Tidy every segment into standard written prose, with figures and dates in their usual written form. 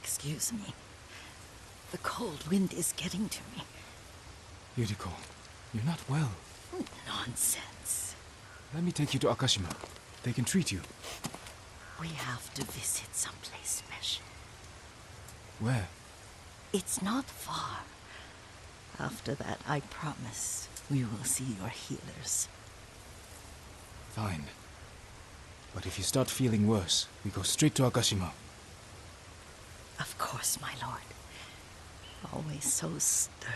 Excuse me. The cold wind is getting to me. Yuriko, you're not well. Nonsense. Let me take you to Akashima. They can treat you. We have to visit someplace special. Where? It's not far. After that, I promise we will see your healers. Fine. But if you start feeling worse, we go straight to Akashima. Of course, my lord. Always so stern.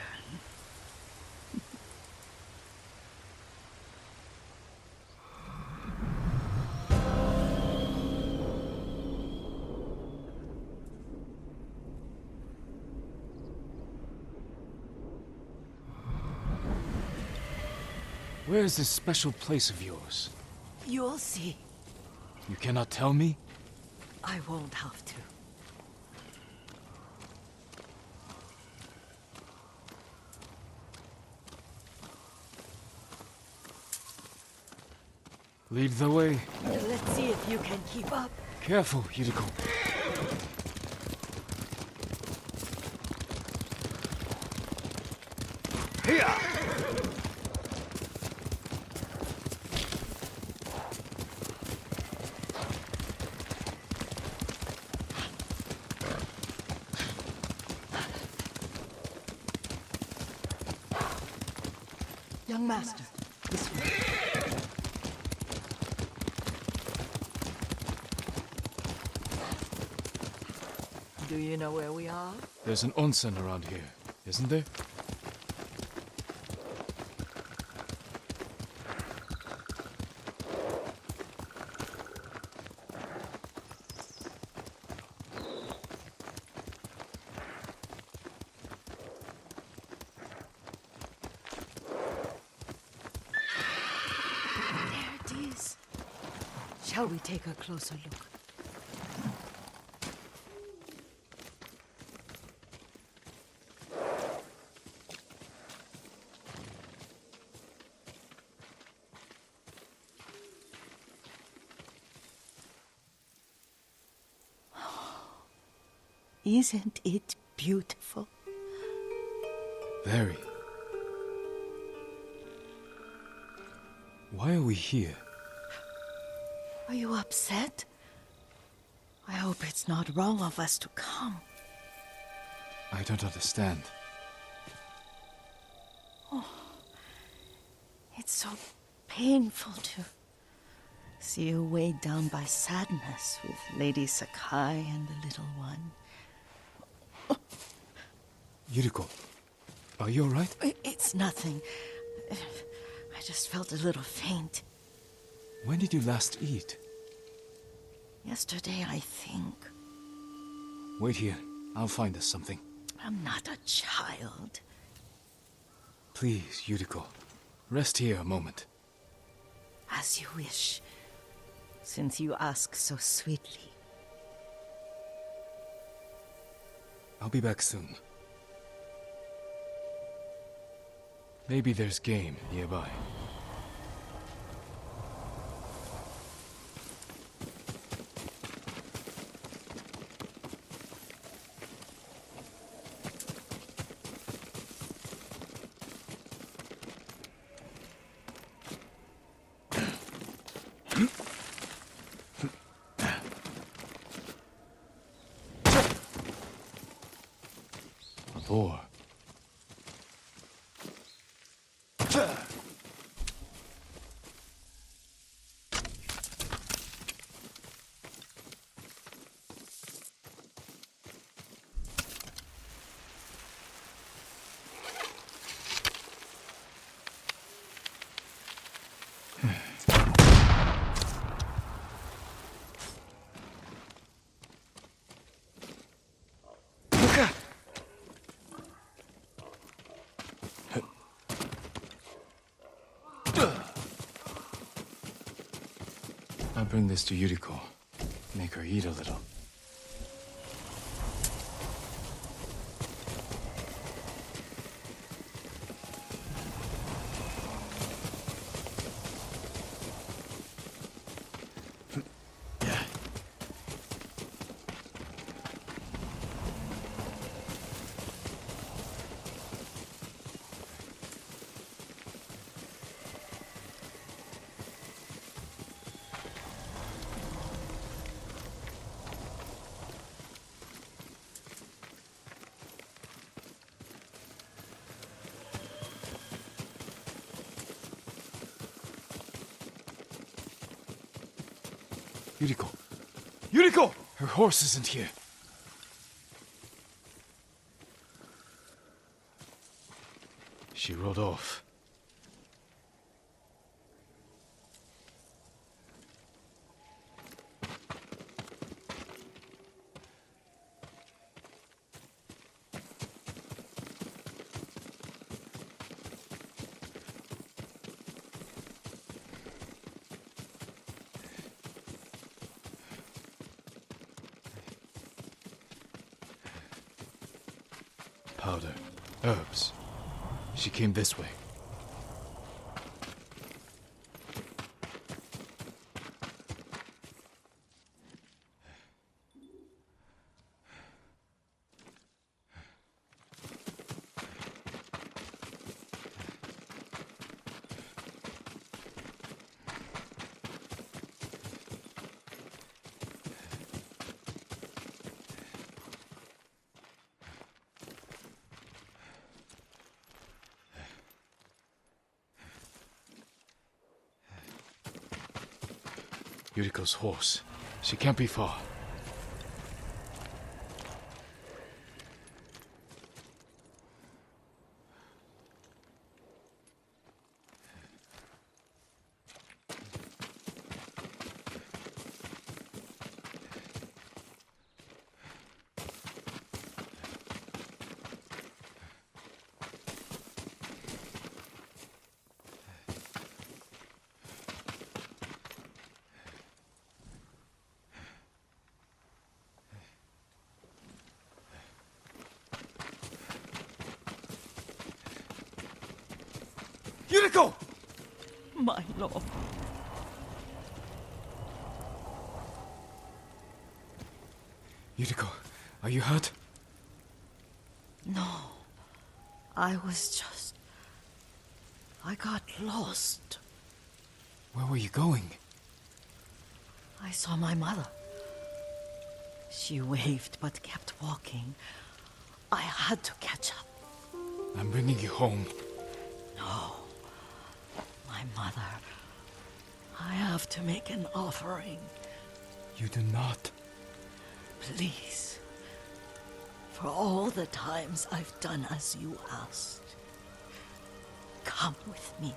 Where is this special place of yours? You'll see. You cannot tell me? I won't have to. Lead the way. Let's see if you can keep up. Careful, Yuriko. Here! Young master, this way. Do you know where we are? There's an onsen around here, isn't there? There it is. Shall we take a closer look? Isn't it beautiful? Very. Why are we here? Are you upset? I hope it's not wrong of us to come. I don't understand. It's so painful to see you weighed down by sadness with Lady Sakai and the little one. Yuriko, are you alright? It's nothing. I just felt a little faint. When did you last eat? Yesterday, I think. Wait here. I'll find us something. I'm not a child. Please, Yuriko. Rest here a moment. As you wish, since you ask so sweetly. I'll be back soon. Maybe there's game nearby. A boar. I'll bring this to Yuriko. Make her eat a little. Yuriko! Yuriko! Her horse isn't here. She rode off. Powder. Herbs. She came this way. Yuriko's horse. She can't be far. Yuriko! My lord. Yuriko, are you hurt? No. I got lost. Where were you going? I saw my mother. She waved but kept walking. I had to catch up. I'm bringing you home. No. My mother. I have to make an offering. You do not. Please. For all the times I've done as you asked. Come with me.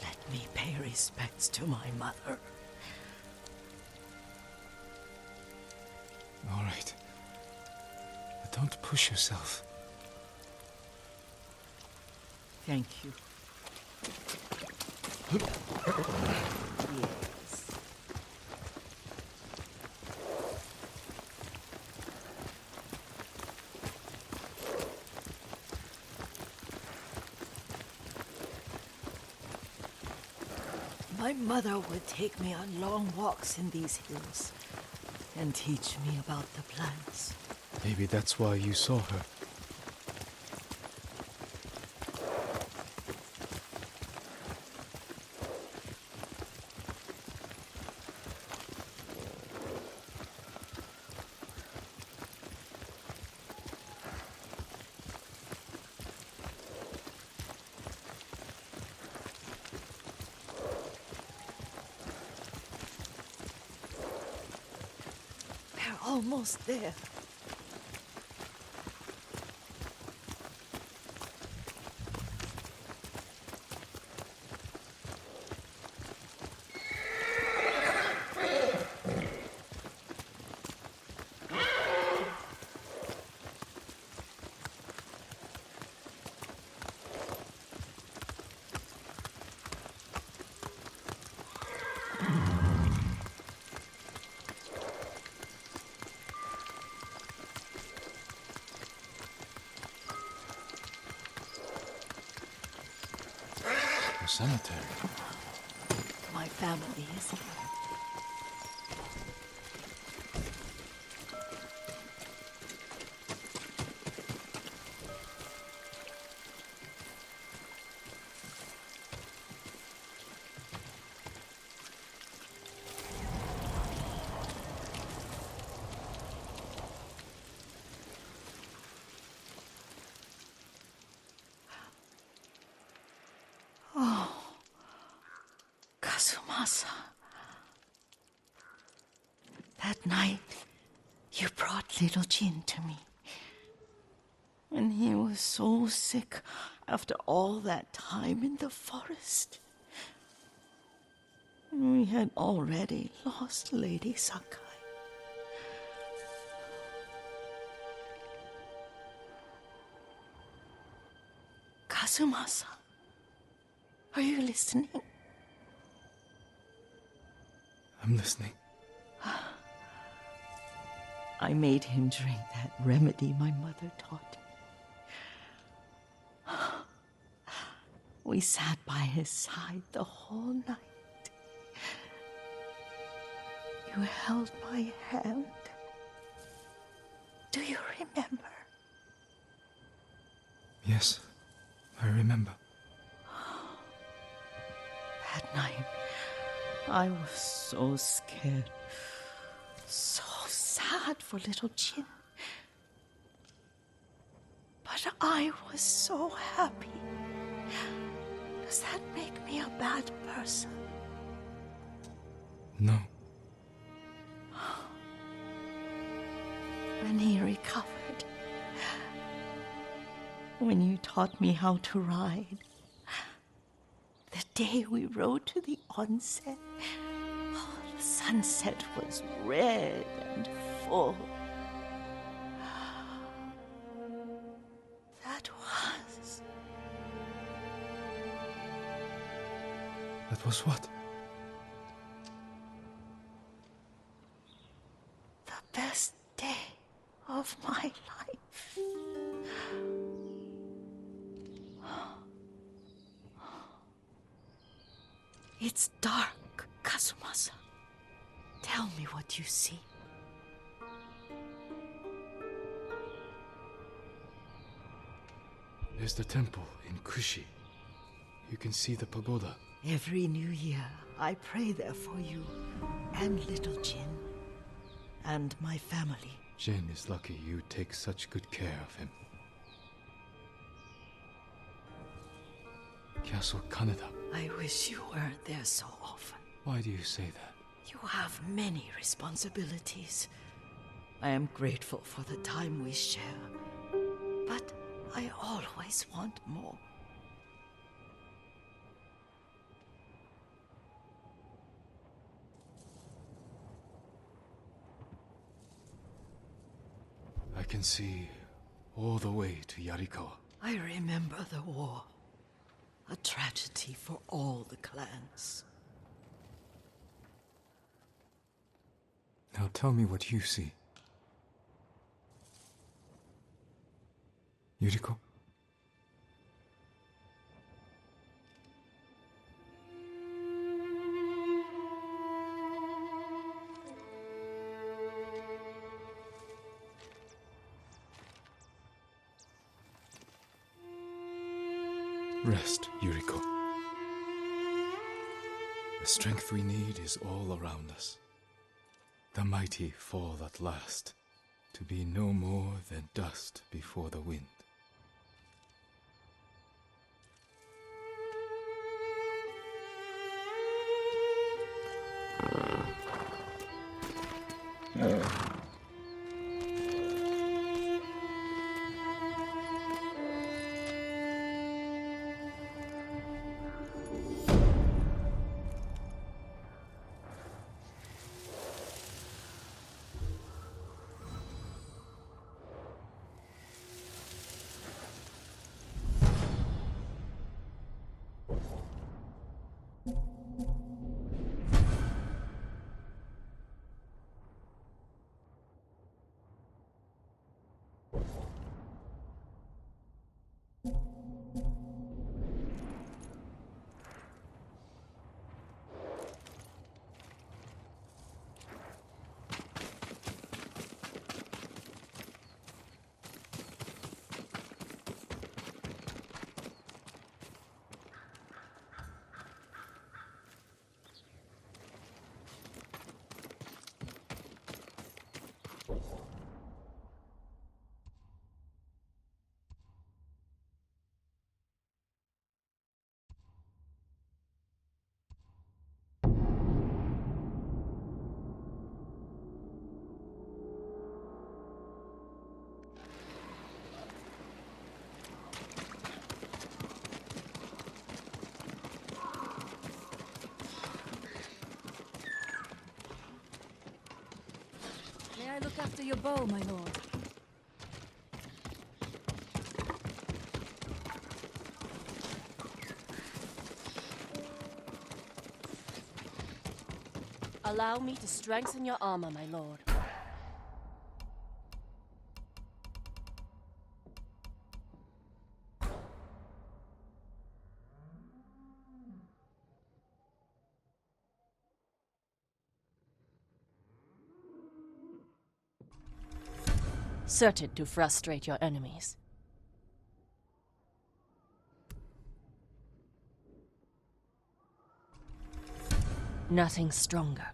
Let me pay respects to my mother. All right. But don't push yourself. Thank you. Yes. My mother would take me on long walks in these hills and teach me about the plants. Maybe that's why you saw her. We're almost there. A cemetery. My family is here. Kazumasa. That night, you brought little Jin to me. When he was so sick after all that time in the forest. We had already lost Lady Sakai. Kazumasa, are you listening? I'm listening. I made him drink that remedy my mother taught me. We sat by his side the whole night. You held my hand. Do you remember? Yes, I remember. That night, I was so scared, so sad for little Jin. But I was so happy. Does that make me a bad person? No. When he recovered, when you taught me how to ride, the day we rode to the onsen, the sunset was red and full. That was what? The best day of my life. It's dark, Kazumasa. Tell me what you see. There's the temple in Kushi. You can see the pagoda. Every new year, I pray there for you and little Jin and my family. Jin is lucky you take such good care of him. Castle Kaneda. I wish you weren't there so often. Why do you say that? You have many responsibilities. I am grateful for the time we share, but I always want more. I can see all the way to Yarikawa. I remember the war. A tragedy for all the clans. Now tell me what you see. Yuriko? Rest, Yuriko. The strength we need is all around us. The mighty fall at last, to be no more than dust before the wind. I look after your bow, my lord? Allow me to strengthen your armor, my lord. Certain to frustrate your enemies. Nothing stronger.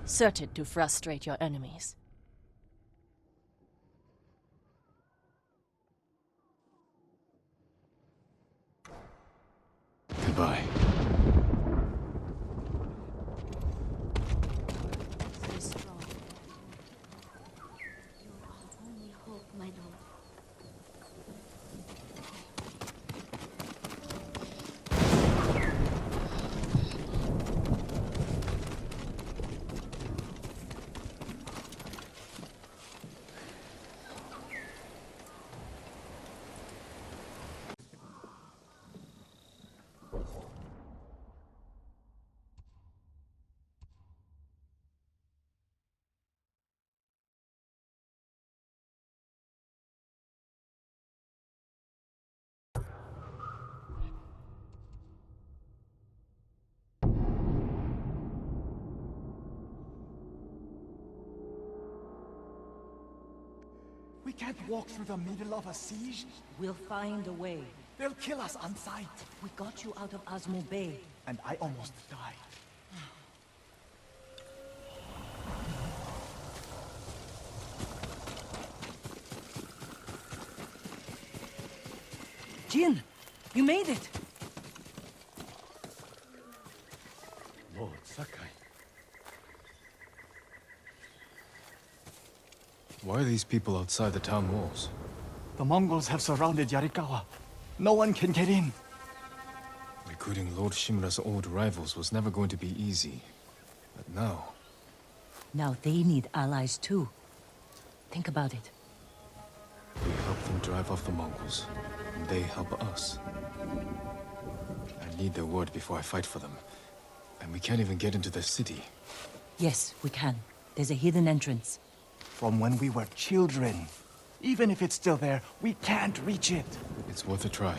Certain to frustrate your enemies. Goodbye. So strong. You are our only hope, my lord. We can't walk through the middle of a siege. We'll find a way. They'll kill us on sight. We got you out of Osmo Bay. And I almost died. Jin, you made it! Lord Sakai. Why are these people outside the town walls? The Mongols have surrounded Yarikawa. No one can get in. Recruiting Lord Shimura's old rivals was never going to be easy. But now... Now they need allies too. Think about it. we help them drive off the Mongols, and they help us. I need their word before I fight for them. And we can't even get into the city. Yes, we can. There's a hidden entrance. From when we were children. Even if it's still there, we can't reach it. It's worth a try.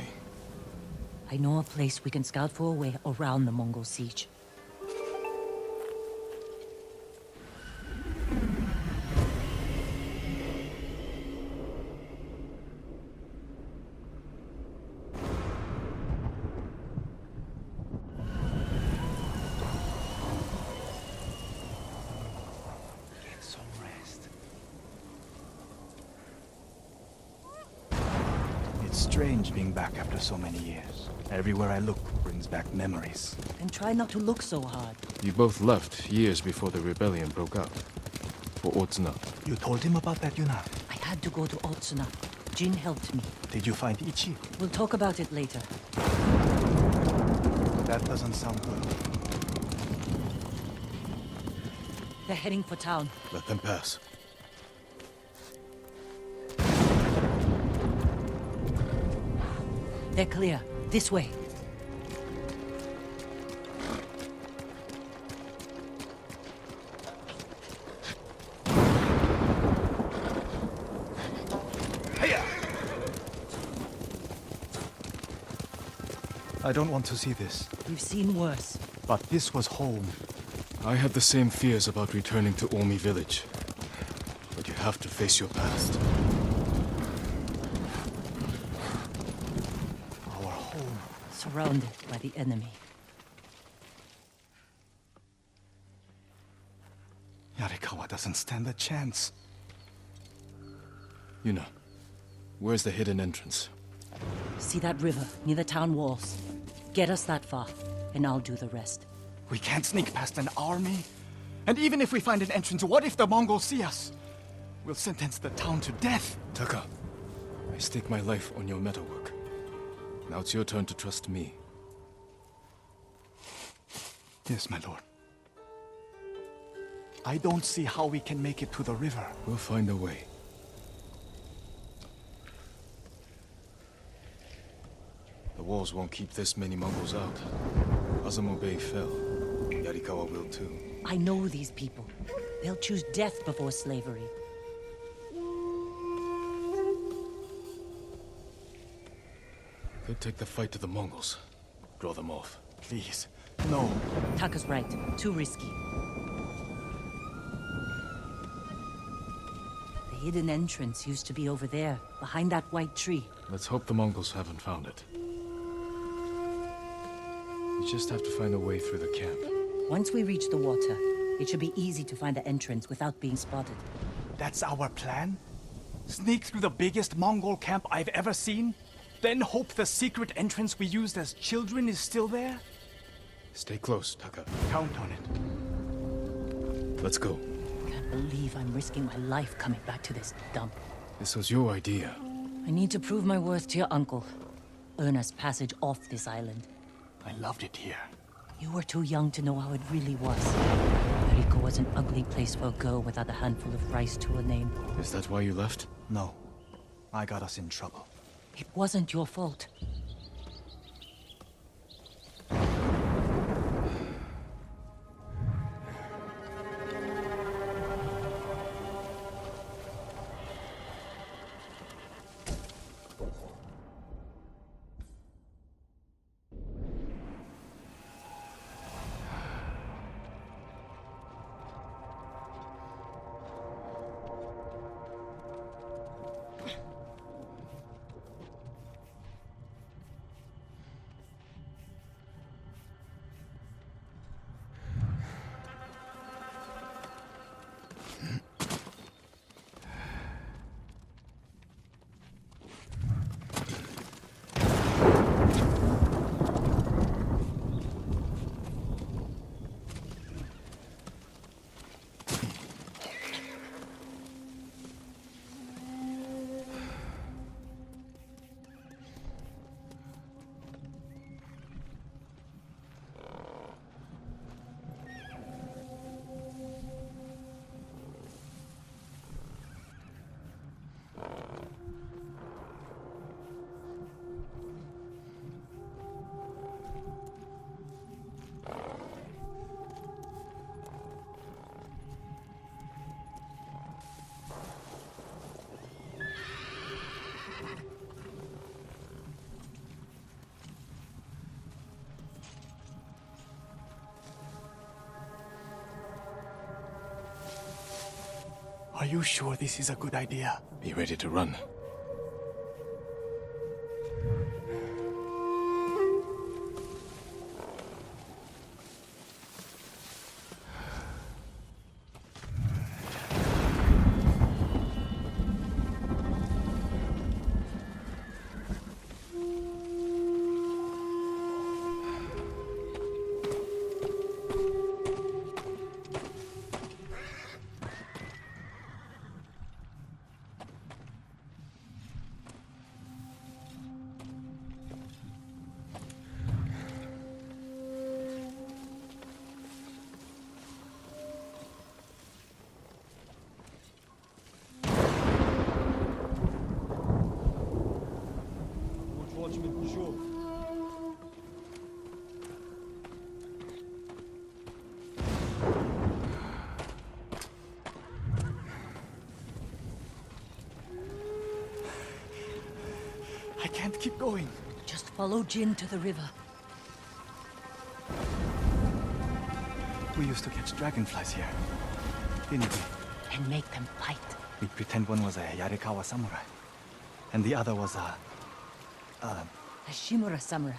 I know a place we can scout for a way around the Mongol siege. Get some rest. It's strange being back after so many years. Everywhere I look brings back memories. And try not to look so hard. You both left years before the rebellion broke out. For Otsuna. You told him about that, Yuna? I had to go to Otsuna. Jin helped me. Did you find Ichi? We'll talk about it later. That doesn't sound good. They're heading for town. Let them pass. They're clear. This way. I don't want to see this. We've seen worse. But this was home. I have the same fears about returning to Omi village. But you have to face your past. Our home. Surrounded by the enemy. Yarikawa doesn't stand a chance. Yuna, where's the hidden entrance? See that river near the town walls? Get us that far, and I'll do the rest. We can't sneak past an army. And even if we find an entrance, what if the Mongols see us? We'll sentence the town to death. Taka, I stake my life on your metalwork. Now it's your turn to trust me. Yes, my lord. I don't see how we can make it to the river. We'll find a way. The walls won't keep this many Mongols out. Azamo Bay fell. Yarikawa will too. I know these people. They'll choose death before slavery. They'll take the fight to the Mongols. Draw them off. Please, no. Taka's right. Too risky. The hidden entrance used to be over there, behind that white tree. Let's hope the Mongols haven't found it. We just have to find a way through the camp. Once we reach the water, it should be easy to find the entrance without being spotted. That's our plan? Sneak through the biggest Mongol camp I've ever seen? Then hope the secret entrance we used as children is still there? Stay close, Taka. Count on it. Let's go. Can't believe I'm risking my life coming back to this dump. This was your idea. I need to prove my worth to your uncle. Earn us passage off this island. I loved it here. You were too young to know how it really was. Yariko was an ugly place for a girl without a handful of rice to her name. Is that why you left? No. I got us in trouble. It wasn't your fault. Are you sure this is a good idea? Be ready to run. I can't keep going. Just follow Jin to the river. We used to catch dragonflies here, didn't we? And make them fight. We'd pretend one was a Yarikawa samurai, and the other was a Shimura samurai.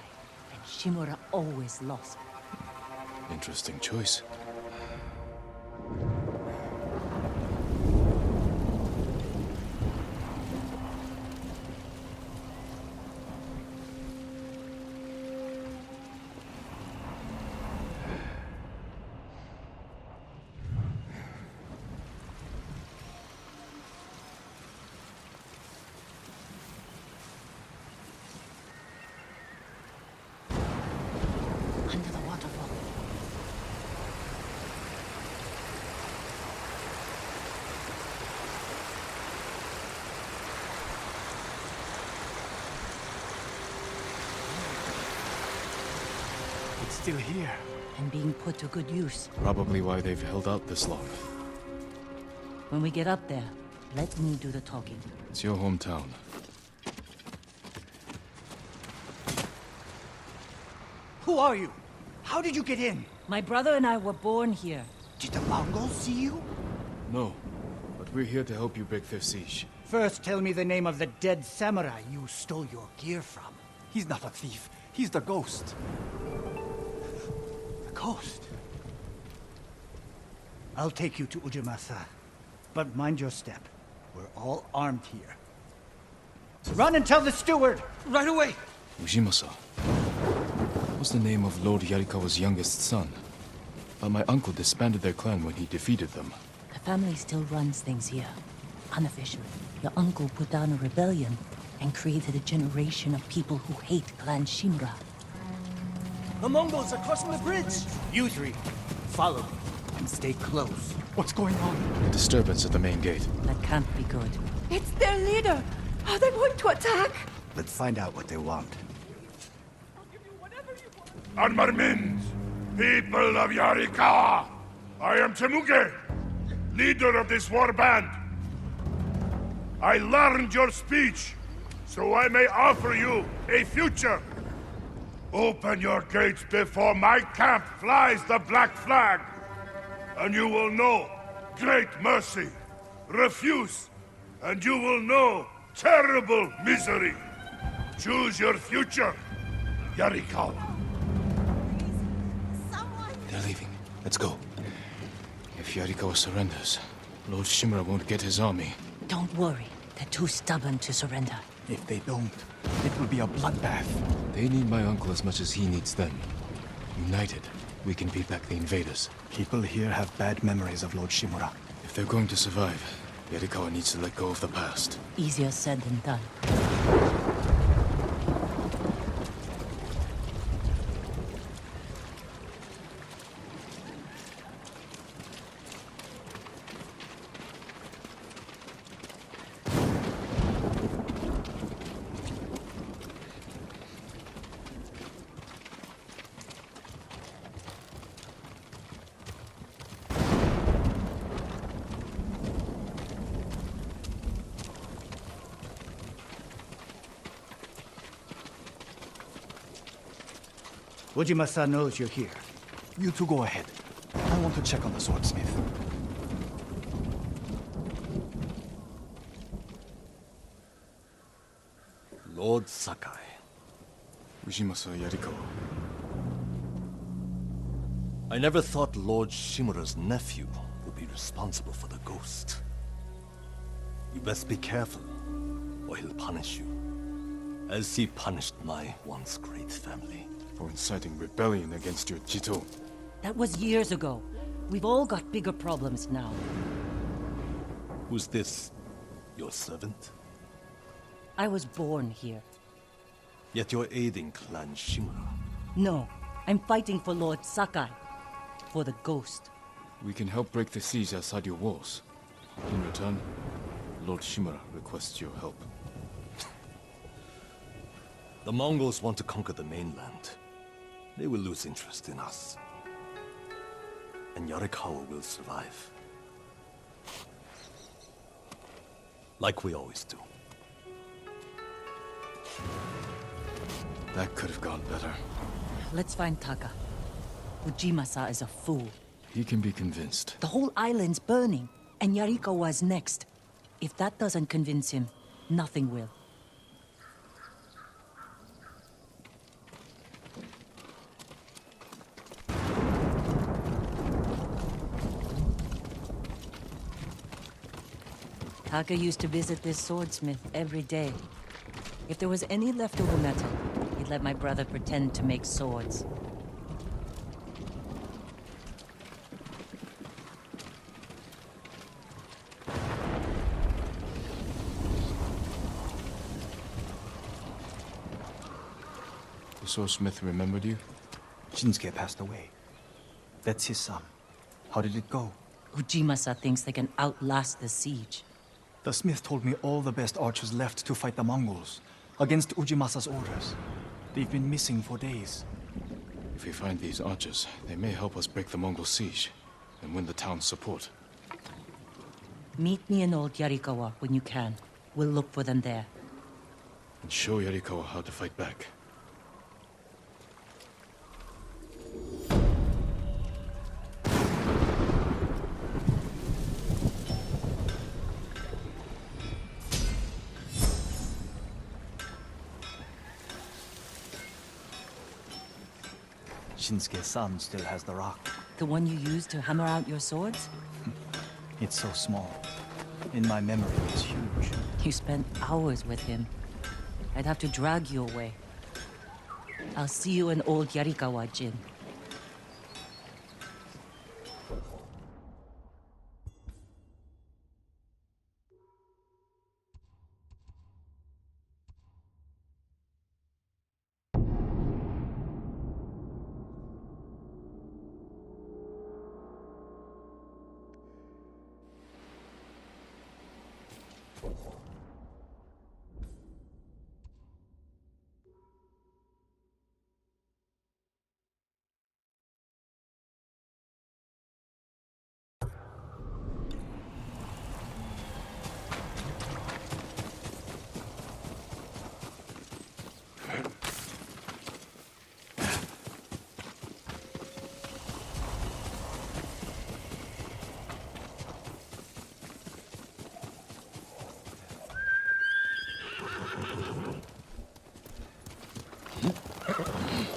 And Shimura always lost. Interesting choice. still here. And being put to good use. Probably why they've held out this long. When we get up there, let me do the talking. It's your hometown. Who are you? How did you get in? My brother and I were born here. Did the Mongols see you? No, but we're here to help you break their siege. First, tell me the name of the dead samurai you stole your gear from. He's not a thief. He's the ghost. The ghost? I'll take you to Ujimasa. But mind your step. We're all armed here. Run and tell the steward! Right away! Ujimasa. What's the name of Lord Yarikawa's youngest son? But my uncle disbanded their clan when he defeated them. The family still runs things here. Unofficially. Your uncle put down a rebellion and created a generation of people who hate Clan Shimura. The Mongols are crossing the bridge! You three, follow me and stay close. What's going on? A disturbance at the main gate. That can't be good. It's their leader. Are they going to attack? Let's find out what they want. Armarmins, people of Yarikawa, I am Temuge, leader of this war band. I learned your speech, so I may offer you a future. Open your gates before my camp flies the black flag, and you will know great mercy. Refuse, and you will know terrible misery. Choose your future, Yarikawa. They're leaving. Let's go. If Yarikawa surrenders, Lord Shimura won't get his army. Don't worry. They're too stubborn to surrender. If they don't, it will be a bloodbath. They need my uncle as much as he needs them. United, we can beat back the invaders. People here have bad memories of Lord Shimura. If they're going to survive, Yarikawa needs to let go of the past. Easier said than done. Ujimasa knows you're here. You two go ahead. I want to check on the swordsmith. Lord Sakai. Ujimasa Yarikawa. I never thought Lord Shimura's nephew would be responsible for the ghost. You best be careful, or he'll punish you, as he punished my once great family. For inciting rebellion against your Jito. That was years ago. We've all got bigger problems now. Who's this? Your servant? I was born here. Yet you're aiding Clan Shimura. No, I'm fighting for Lord Sakai. For the ghost. We can help break the siege outside your walls. In return, Lord Shimura requests your help. The Mongols want to conquer the mainland. They will lose interest in us. And Yarikawa will survive. Like we always do. That could have gone better. Let's find Taka. Ujimasa is a fool. He can be convinced. The whole island's burning, and Yarikawa's next. If that doesn't convince him, nothing will. Taka used to visit this swordsmith every day. If there was any leftover metal, he'd let my brother pretend to make swords. The swordsmith remembered you? Shinsuke passed away. That's his son. How did it go? Ujimasa thinks they can outlast the siege. The smith told me all the best archers left to fight the Mongols, against Ujimasa's orders. They've been missing for days. If we find these archers, they may help us break the Mongol siege and win the town's support. Meet me in Old Yarikawa when you can. We'll look for them there. And show Yarikawa how to fight back. Shinsuke's son still has the rock. The one you used to hammer out your swords? It's so small. In my memory, it's huge. You spent hours with him. I'd have to drag you away. I'll see you in Old Yarikawa, Jin.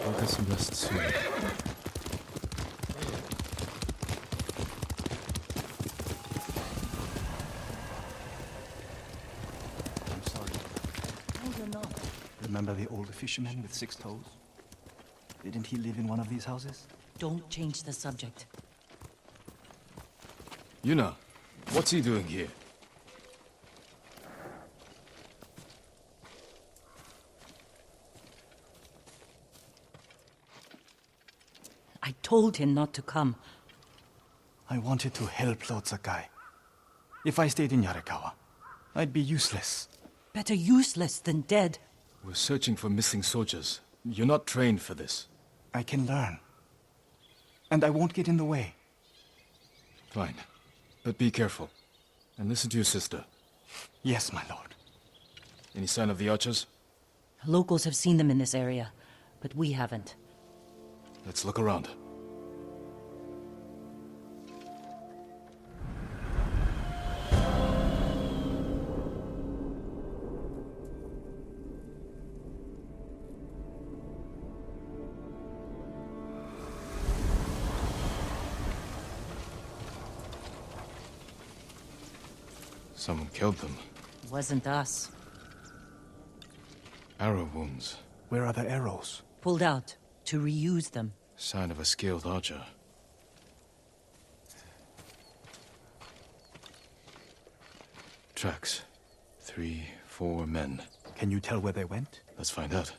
I'll get some rest soon. I'm sorry. No, you're not. Remember the old fisherman with 6 toes? Didn't he live in one of these houses? Don't change the subject. Yuna, what's he doing here? I told him not to come. I wanted to help Lord Sakai. If I stayed in Yarikawa, I'd be useless. Better useless than dead. We're searching for missing soldiers. You're not trained for this. I can learn. And I won't get in the way. Fine. But be careful. And listen to your sister. Yes, my lord. Any sign of the archers? Locals have seen them in this area, but we haven't. Let's look around. Someone killed them. Wasn't us. Arrow wounds. Where are the arrows? Pulled out to reuse them. Sign of a skilled archer. Tracks. 3, 4 men. Can you tell where they went? Let's find out.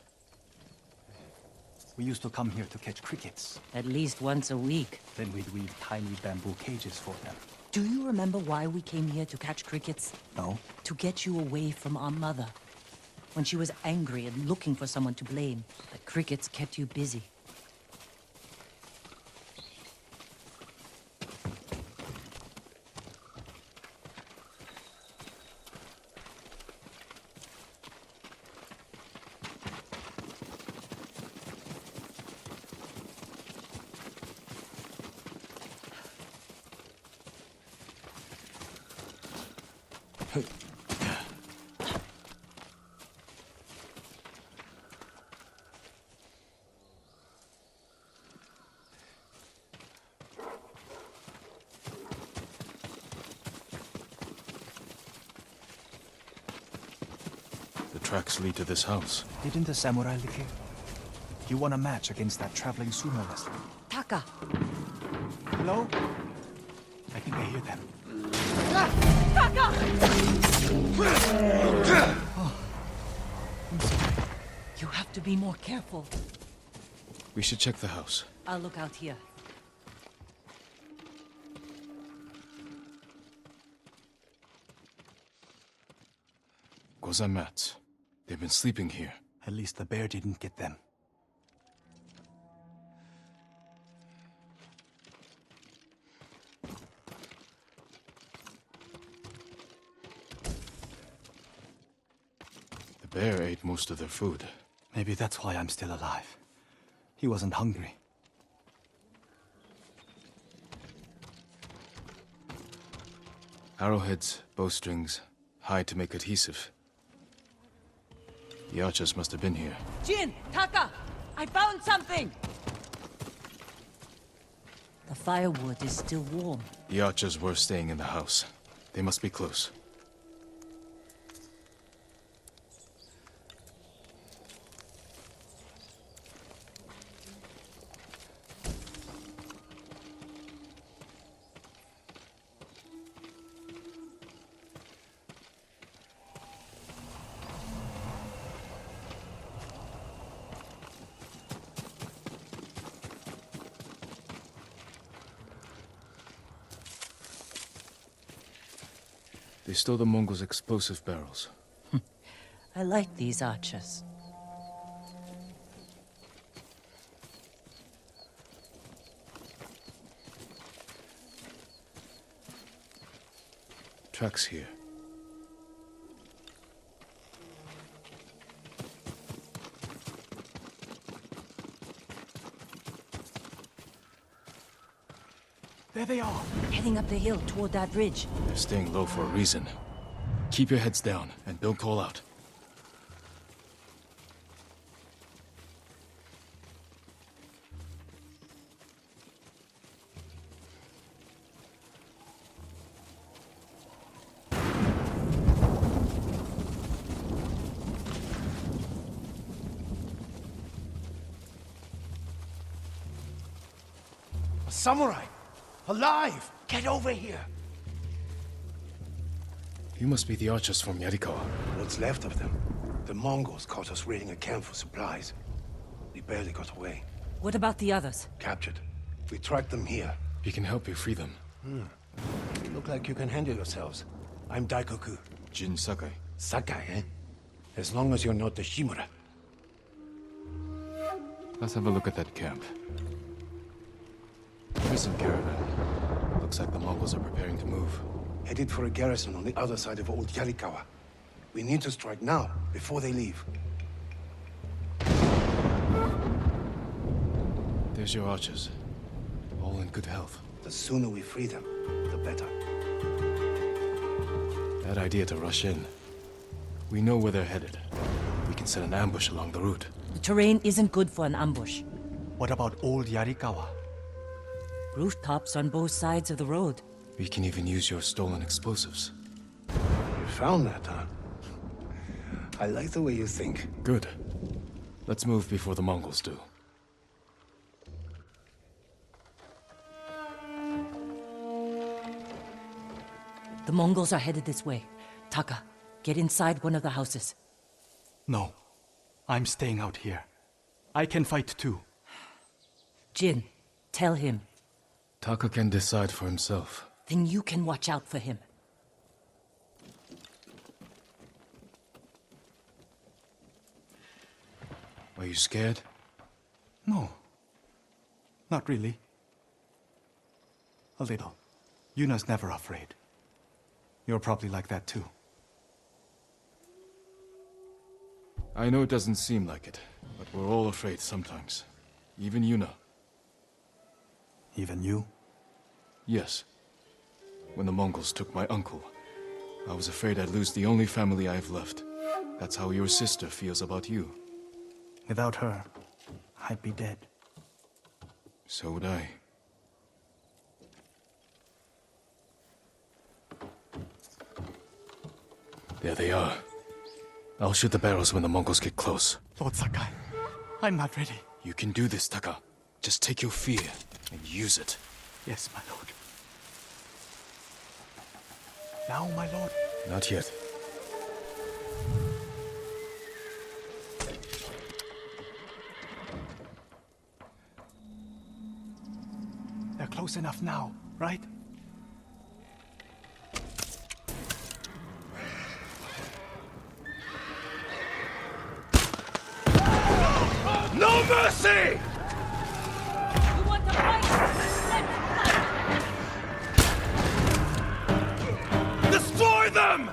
We used to come here to catch crickets. At least once a week. Then we'd weave tiny bamboo cages for them. Do you remember why we came here to catch crickets? No? To get you away from our mother. When she was angry and looking for someone to blame, the crickets kept you busy. The tracks lead to this house. Didn't the samurai live here? You won a match against that traveling sumo wrestler. Taka! Hello? I think I hear them. You have to be more careful. We should check the house. I'll look out here. Gozan mats. They've been sleeping here. At least the bear didn't get them. bear ate most of their food. Maybe that's why I'm still alive. He wasn't hungry. Arrowheads, bowstrings, hide to make adhesive. The archers must have been here. Jin! Taka! I found something! The firewood is still warm. The archers were staying in the house. They must be close. They stole the Mongols' explosive barrels. I like these archers. Tracks here. There they are. Heading up the hill toward that ridge. They're staying low for a reason. Keep your heads down, and don't call out. A samurai! Alive! Get over here! You must be the archers from Yarikawa. What's left of them? The Mongols caught us raiding a camp for supplies. We barely got away. What about the others? Captured. We tracked them here. We can help you free them. You look like you can handle yourselves. I'm Daikoku. Jin Sakai. Sakai, eh? As long as you're not the Shimura. Let's have a look at that camp. Recent caravan. Looks like the Mongols are preparing to move. Headed for a garrison on the other side of Old Yarikawa. We need to strike now, before they leave. There's your archers. All in good health. The sooner we free them, the better. Bad idea to rush in. We know where they're headed. We can set an ambush along the route. The terrain isn't good for an ambush. What about Old Yarikawa? Rooftops on both sides of the road. We can even use your stolen explosives. You found that, huh? I like the way you think. Good. Let's move before the Mongols do. The Mongols are headed this way. Taka, get inside one of the houses. No. I'm staying out here. I can fight too. Jin, tell him. Taka can decide for himself. Then you can watch out for him. Are you scared? No. Not really. A little. Yuna's never afraid. You're probably like that too. I know it doesn't seem like it, but we're all afraid sometimes. Even Yuna. Even you? Yes. When the Mongols took my uncle, I was afraid I'd lose the only family I've left. That's how your sister feels about you. Without her, I'd be dead. So would I. There they are. I'll shoot the barrels when the Mongols get close. Lord Sakai, I'm not ready. You can do this, Taka. Just take your fear and use it. Yes, my lord. Now, my lord. Not yet. They're close enough now, right? No mercy! You want to fight? Destroy them!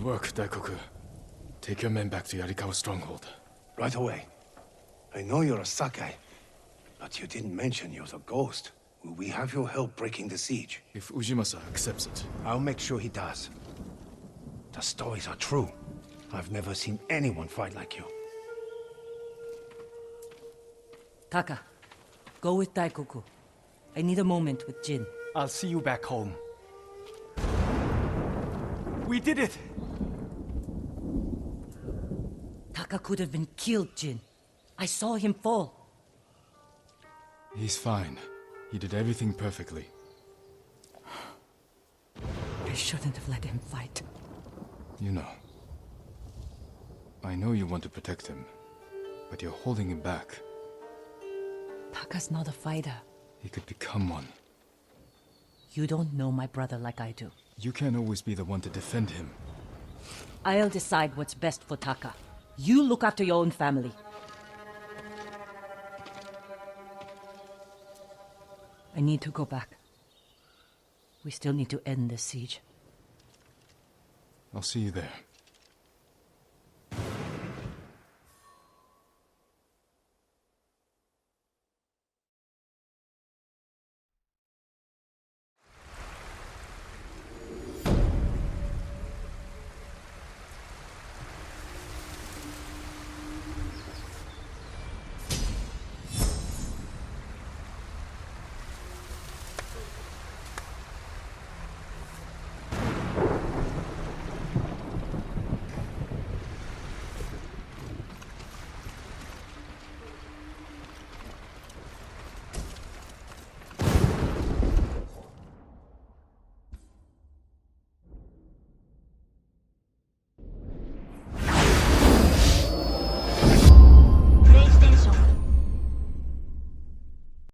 Good work, Daikoku. Take your men back to Yarikawa stronghold. Right away. I know you're a Sakai, but you didn't mention you're the ghost. Will we have your help breaking the siege? If Ujimasa accepts it. I'll make sure he does. The stories are true. I've never seen anyone fight like you. Taka, go with Daikoku. I need a moment with Jin. I'll see you back home. We did it! Taka could have been killed, Jin. I saw him fall. He's fine. He did everything perfectly. I shouldn't have let him fight. You know. I know you want to protect him, but you're holding him back. Taka's not a fighter. He could become one. You don't know my brother like I do. You can't always be the one to defend him. I'll decide what's best for Taka. You look after your own family. I need to go back. We still need to end this siege. I'll see you there.